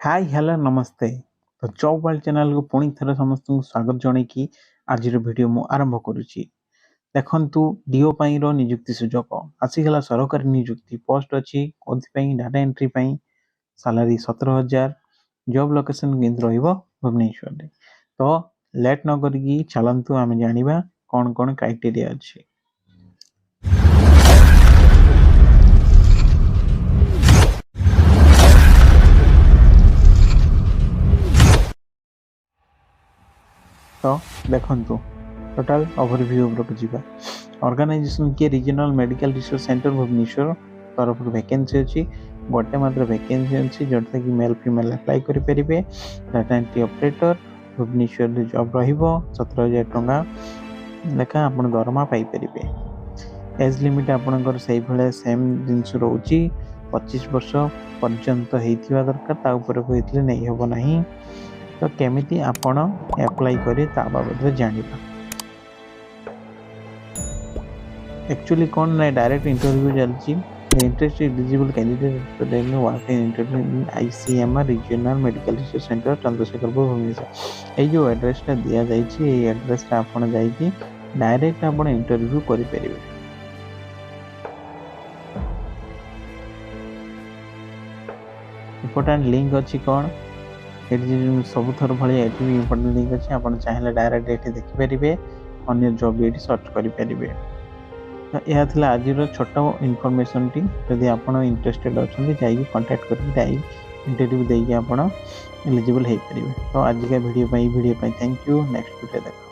Hi hello नमस्ते। तो job world channel को पुणी थरे समस्त को स्वागत जणैकी आज वीडियो मु आरंभ करुच्ची। देखंतु डीओ पाई रो नियुक्ति सुजोग आसीगला सरकारी नियुक्ति पोस्ट अच्छी डाटा एंट्री पाई सैलरी 17,000 जॉब लोकेशन केंद्र रहिबो भुवनेश्वर रे। तो लेट न करकी चलंतु आमे जानिबा कोन कोन क्राइटेरिया अछि। तो देखंतु टोटल ओवरव्यू उपरକୁ ଯିବା। ऑर्गेनाइजेशन के regional medical research centre Bhubaneswar तरफ वैकेंसी अच्छी गोटे मात्र वैकेंसी अच्छी जोटा कि मेल फीमेल अप्लाई करेंगे। Data entry operator Bhubaneswar job रहिबो 17,000 टंका लेखा आप दरमा पाइपर। एज लिमिट आपंकर से भाई सेम जिनस रोचे 25 वर्ष पर्यंत होता दरकार होते नहीं हम ना। तो केमिति आपण अप्लाई करे ता बाबद जानिबा। एक्चुअली कौन ना डायरेक्ट इंटरव्यू चलती interest eligible candidate walk in interview in ICMR regional medical research centre Chandrasekharpur Bhubaneswar. ये जो एड्रेसटा दिया जाइए ये एड्रेसटा आपण जाइए डायरेक्ट आपण इंटरव्यू करि परिबे। इंपोर्टेंट लिंक अच्छी कौन ये सब थर भाई ये भी इंपोर्टेंट लिंक अच्छे आप चाहिए डायरेक्ट ये देखिपारे अन्य जॉब ये सर्च करेंगे। तो यह आज छोट इनफॉरमेशन टी जदि आप इंटरेस्टेड अच्छा जाइए कांटेक्ट करके इंटरव्यू देके आप एलिजिबल हो पारे। तो आज का video thank you. Next video देख।